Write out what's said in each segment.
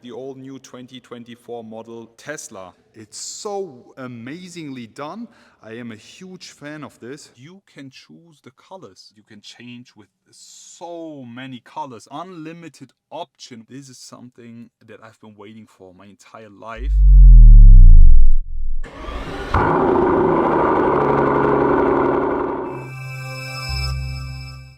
The all-new 2024 model Tesla. It's so amazingly done. I am a huge fan of this. You can choose the colors. You can change with so many colors. Unlimited option. This is something that I've been waiting for my entire life.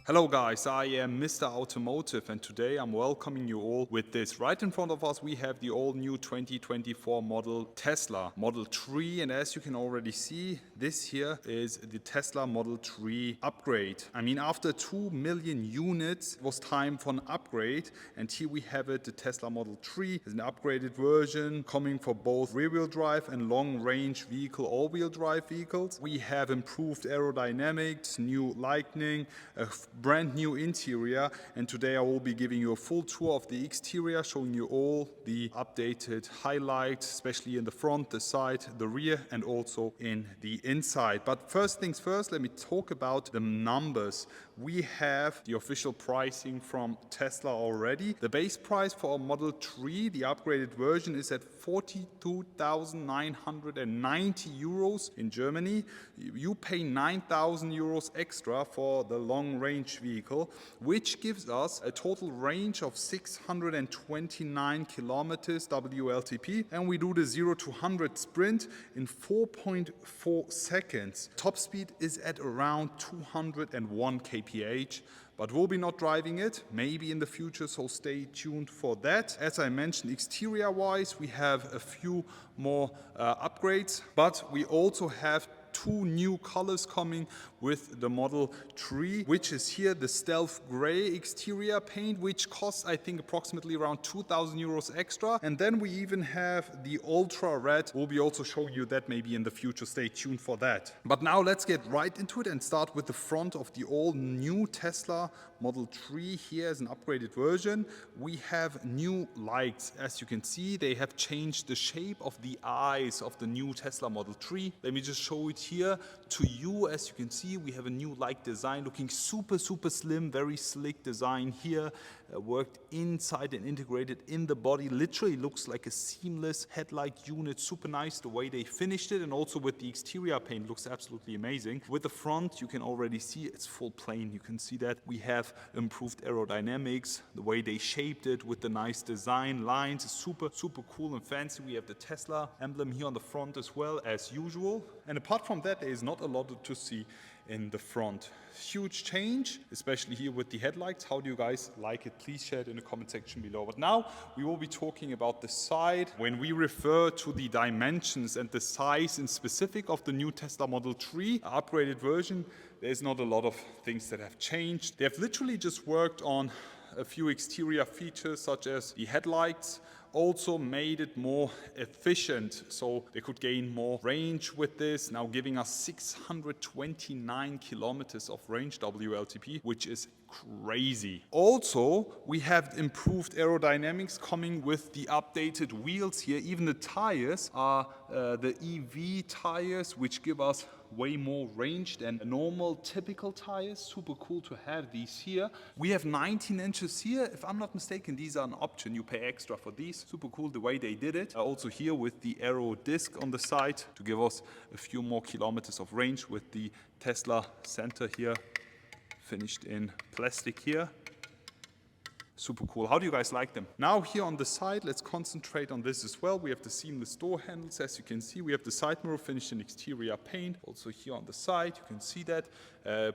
Hello guys, I am Mr. Automotive and today I'm welcoming you all with this. Right in front of us we have the all new 2024 model Tesla Model 3, and as you can already see, this here is the Tesla Model 3 upgrade. I mean, after 2 million units it was time for an upgrade, and here we have it. The Tesla Model 3 is an upgraded version coming for both rear-wheel drive and long-range vehicle all-wheel drive vehicles. We have improved aerodynamics, new lighting, a brand new interior, and today I will be giving you a full tour of the exterior, showing you all the updated highlights, especially in the front, the side, the rear, and also in the inside. But first things first, let me talk about the numbers. We have the official pricing from Tesla already. The base price for our Model 3, the upgraded version, is at 42,990 euros in Germany. You pay 9,000 euros extra for the long-range vehicle, which gives us a total range of 629 kilometers WLTP, and we do the 0 to 100 sprint in 4.4 seconds. Top speed is at around 201 kph. But we'll be not driving it, maybe in the future, so stay tuned for that. As I mentioned, exterior-wise, we have a few more upgrades, but we also have two new colors coming with the Model 3, which is here the stealth gray exterior paint, which costs I think approximately around 2,000 euros extra. And then we even have the ultra red. We'll be also showing you that maybe in the future. Stay tuned for that. But now let's get right into it and start with the front of the all new Tesla Model 3. Here is an upgraded version. We have new lights. As you can see, they have changed the shape of the eyes of the new Tesla Model 3. Let me just show it here to you. As you can see, we have a new light design, looking super slim, very slick design here, worked inside and integrated in the body. Literally looks like a seamless headlight unit. Super nice the way they finished it, and also with the exterior paint looks absolutely amazing. With the front, you can already see it's full plane. You can see that we have improved aerodynamics, the way they shaped it with the nice design lines is super cool and fancy. We have the Tesla emblem here on the front as well as usual, and apart from that, there is not a lot to see in the front. Huge change, especially here with the headlights. How do you guys like it? Please share it in the comment section below. But now we will be talking about the side. When we refer to the dimensions and the size in specific of the new Tesla Model 3 upgraded version, there's not a lot of things that have changed. They have literally just worked on a few exterior features such as the headlights, also made it more efficient, so they could gain more range with this, now giving us 629 kilometers of range WLTP, which is crazy. Also, we have improved aerodynamics coming with the updated wheels here. Even the tires are the EV tires, which give us way more range than normal typical tires. Super cool to have these here. We have 19 inches here. If I'm not mistaken, these are an option. You pay extra for these. Super cool the way they did it. Also here with the aero disc on the side to give us a few more kilometers of range, with the Tesla center here finished in plastic here. Super cool. How do you guys like them? Now here on the side, let's concentrate on this as well. We have the seamless door handles. As you can see, we have the side mirror finished in exterior paint. Also here on the side, you can see that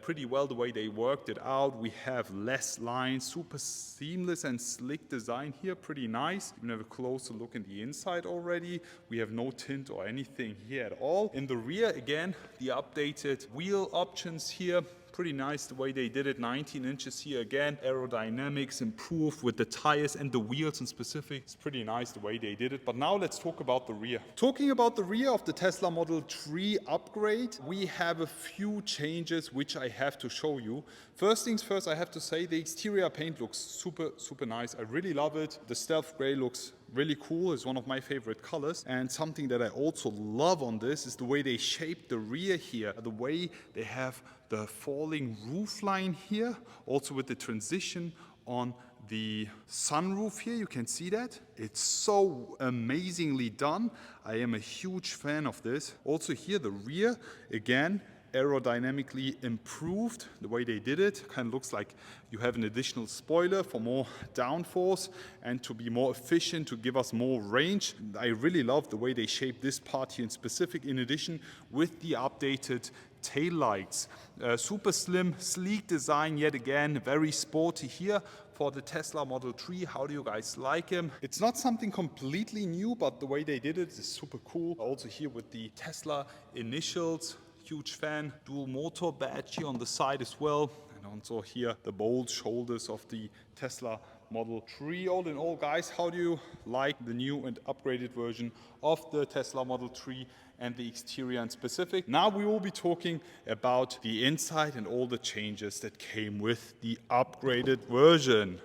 pretty well the way they worked it out. We have less lines, super seamless and slick design here. Pretty nice. You can have a closer look in the inside already. We have no tint or anything here at all. In the rear, again, the updated wheel options here. Pretty nice the way they did it. 19 inches here again. Aerodynamics improved with the tires and the wheels in specific. It's pretty nice the way they did it. But now let's talk about the rear. Talking about the rear of the Tesla Model 3 upgrade, we have a few changes which I have to show you. First things first, I have to say the exterior paint looks super nice. I really love it. The stealth gray looks really cool. It's one of my favorite colors. And something that I also love on this is the way they shaped the rear here. The way they have the falling roof line here, also with the transition on the sunroof here. You can see that. It's so amazingly done. I am a huge fan of this. Also here, the rear, again, aerodynamically improved the way they did it. Kind of looks like you have an additional spoiler for more downforce and to be more efficient, to give us more range. I really love the way they shaped this part here in specific, in addition with the updated tail lights. Super slim, sleek design yet again, very sporty here for the Tesla Model 3. How do you guys like him? It's not something completely new, but the way they did it is super cool. Also here with the Tesla initials, huge fan. Dual motor badge here on the side as well. And also here the bold shoulders of the Tesla Model 3. All in all, guys, how do you like the new and upgraded version of the Tesla Model 3 and the exterior in specific? Now we will be talking about the inside and all the changes that came with the upgraded version.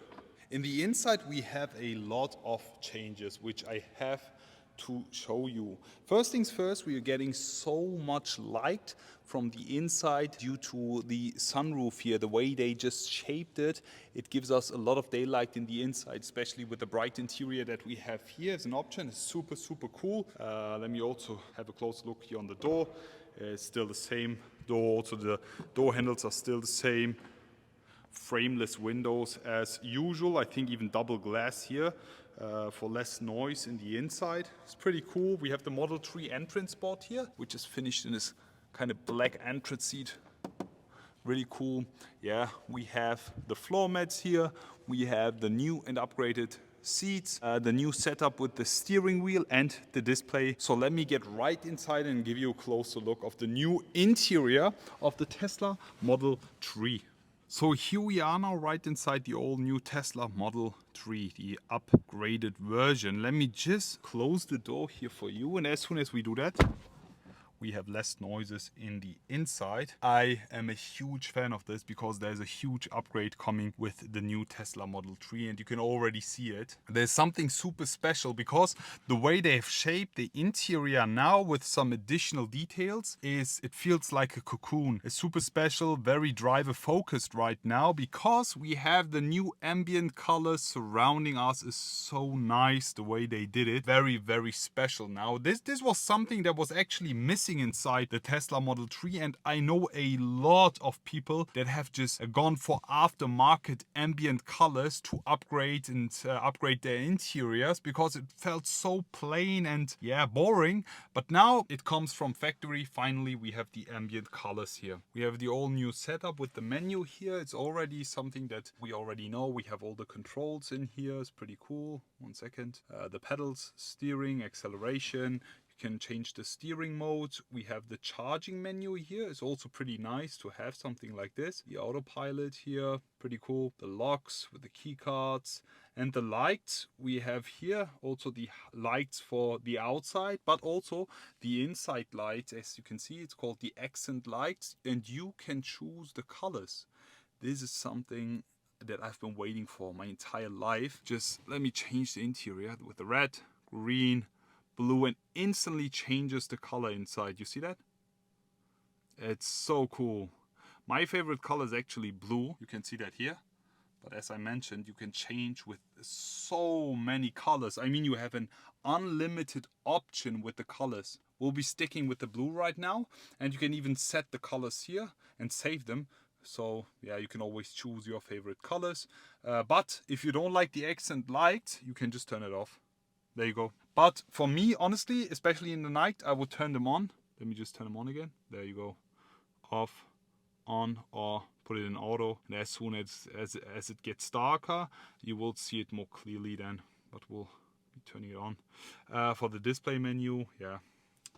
In the inside we have a lot of changes which I have to show you. First things first, we are getting so much light from the inside due to the sunroof here. The way they just shaped it, it gives us a lot of daylight in the inside, especially with the bright interior that we have here as an option. It's super, super cool. Let me also have a close look here on the door. It's still the same door. Also the door handles are still the same. Frameless windows as usual. I think even double glass here. For less noise in the inside. It's pretty cool. We have the Model 3 entrance board here, which is finished in this kind of black entrance seat. Really cool. Yeah, we have the floor mats here. We have the new and upgraded seats, the new setup with the steering wheel and the display. So let me get right inside and give you a closer look of the new interior of the Tesla Model 3. So here we are now right inside the all new Tesla Model 3, the upgraded version. Let me just close the door here for you, and as soon as we do that, we have less noises in the inside. I am a huge fan of this because there's a huge upgrade coming with the new Tesla Model 3 and you can already see it. There's something super special because the way they've shaped the interior now with some additional details is it feels like a cocoon. It's super special, very driver focused right now because we have the new ambient colors surrounding us. Is so nice the way they did it. Very, very special. Now this was something that was actually missing inside the Tesla Model 3 and I know a lot of people that have just gone for aftermarket ambient colors to upgrade and upgrade their interiors because it felt so plain and yeah, boring. But now it comes from factory. Finally we have the ambient colors here. We have the all new setup with the menu here. It's already something that we already know. We have all the controls in here. It's pretty cool. One second. The pedals, steering, acceleration. Can change the steering mode. We have the charging menu here. It's also pretty nice to have something like this. The autopilot here, pretty cool. The locks with the key cards and the lights we have here. Also the lights for the outside, but also the inside lights. As you can see, it's called the accent lights and you can choose the colors. This is something that I've been waiting for my entire life. Just let me change the interior with the red, green, blue and instantly changes the color inside. You see that? It's so cool. My favorite color is actually blue. You can see that here. But as I mentioned, you can change with so many colors. I mean, you have an unlimited option with the colors. We'll be sticking with the blue right now. And you can even set the colors here and save them. So yeah, you can always choose your favorite colors. But if you don't like the accent light, you can just turn it off. There you go. But for me, honestly, especially in the night, I would turn them on. Let me just turn them on again. There you go. Off, on, or put it in auto. And as soon as it gets darker, you will see it more clearly then. But we'll be turning it on. For the display menu, yeah.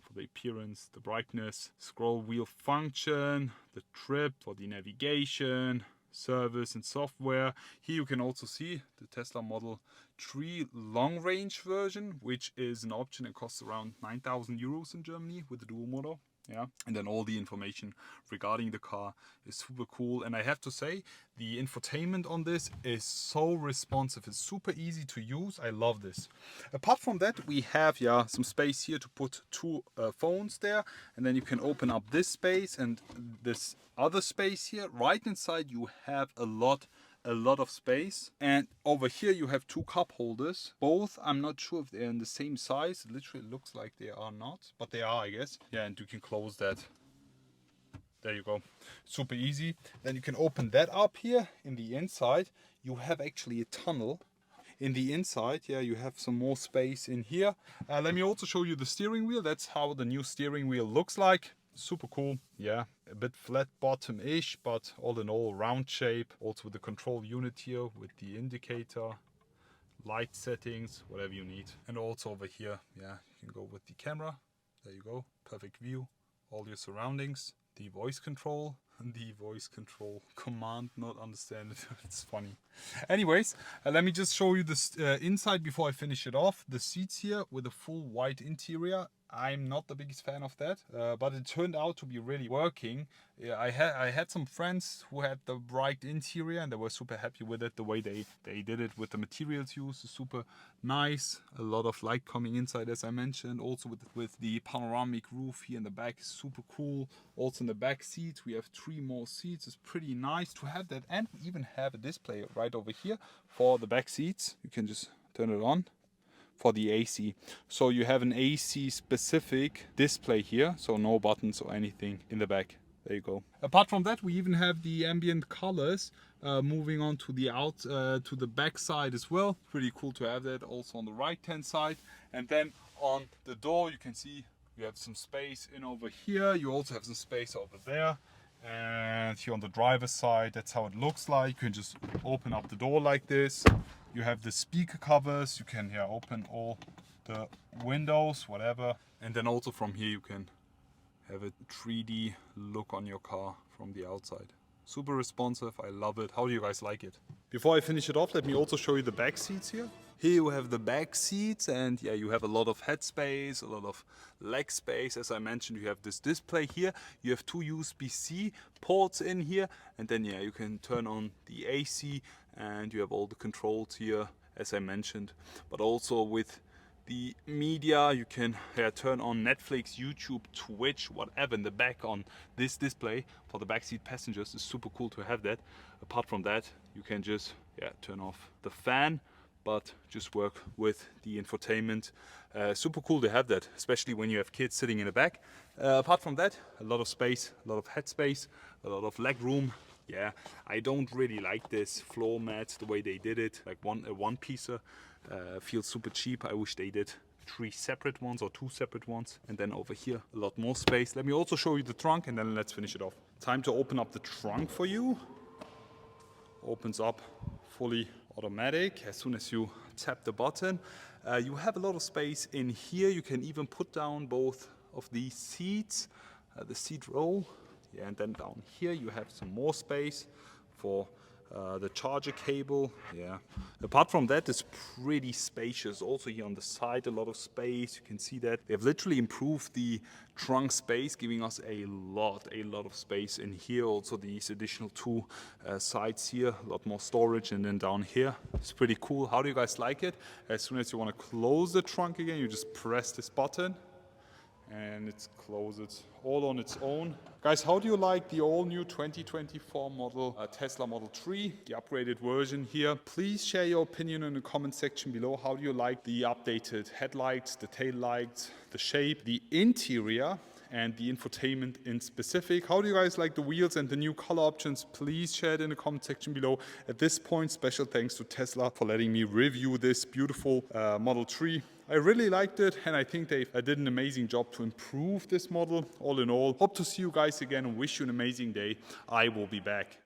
For the appearance, the brightness, scroll wheel function, the trip for the navigation, service and software. Here you can also see the Tesla Model 3 long range version, which is an option. It costs around 9,000 euros in Germany with the dual motor. Yeah, and then all the information regarding the car is super cool. And I have to say, the infotainment on this is so responsive. It's super easy to use. I love this. Apart from that, we have some space here to put two phones there, and then you can open up this space and this other space here. Right inside, you have a lot a lot of space. And over here you have two cup holders. Both, I'm not sure if they're in the same size. It literally looks like they are not, but they are, I guess. Yeah, and you can close that. There you go. Super easy. Then you can open that up here. In the inside, you have actually a tunnel. In the inside, yeah, you have some more space in here. Let me also show you the steering wheel. That's how the new steering wheel looks like. Super cool. Yeah, a bit flat bottom-ish, but all in all, round shape. Also with the control unit here with the indicator, light settings, whatever you need. And also over here, yeah, you can go with the camera. There you go. Perfect view. All your surroundings. The voice control command, not understand it. It's funny. Anyways, let me just show you this inside before I finish it off. The seats here with a full white interior. I'm not the biggest fan of that, but it turned out to be really working. Yeah, I had some friends who had the bright interior and they were super happy with it. The way they did it with the materials used is super nice. A lot of light coming inside, as I mentioned. Also with the panoramic roof here in the back is super cool. Also in the back seats, we have 3 more seats. It's pretty nice to have that. And we even have a display right over here for the back seats. You can just turn it on. For the AC. So you have an AC specific display here, so no buttons or anything in the back. There you go. Apart from that, we even have the ambient colors moving on to the back side as well. Pretty cool to have that also on the right hand side. And then on the door you can see you have some space in over here. You also have some space over there. And here on the driver's side, that's how it looks like. You can just open up the door like this. You have the speaker covers. You can here open all the windows, whatever. And then also from here you can have a 3D look on your car from the outside. Super responsive, I love it. How do you guys like it? Before I finish it off, let me also show you the back seats here. Here you have the back seats and yeah, you have a lot of head space, a lot of leg space. As I mentioned, you have this display here. You have 2 USB-C ports in here and then yeah, you can turn on the AC and you have all the controls here, as I mentioned. But also with the media, you can turn on Netflix, YouTube, Twitch, whatever in the back on this display for the backseat passengers. It's super cool to have that. Apart from that, you can just turn off the fan, but just work with the infotainment. Super cool to have that, especially when you have kids sitting in the back. Apart from that, a lot of space, a lot of head space, a lot of leg room. Yeah, I don't really like this floor mat, the way they did it, like a one-piecer. Feels super cheap. I wish they did 3 separate ones or 2 separate ones. And then over here, a lot more space. Let me also show you the trunk and then let's finish it off. Time to open up the trunk for you. Opens up fully automatic as soon as you tap the button. You have a lot of space in here. You can even put down both of these seats, the seat row. Yeah, and then down here you have some more space for the charger cable. Yeah. Apart from that, it's pretty spacious. Also here on the side, a lot of space. You can see that they have literally improved the trunk space, giving us a lot of space in here. Also these additional 2 sides here, a lot more storage. And then down here, it's pretty cool. How do you guys like it? As soon as you want to close the trunk again, you just press this button and it closes all on its own. Guys, how do you like the all new 2024 model Tesla Model 3, the upgraded version here? Please share your opinion in the comment section below. How do you like the updated headlights, the tail lights, the shape, the interior, and the infotainment in specific? How do you guys like the wheels and the new color options? Please share it in the comment section below. At this point, special thanks to Tesla for letting me review this beautiful Model 3. I really liked it and I think they did an amazing job to improve this model. All in all, hope to see you guys again and wish you an amazing day. I will be back.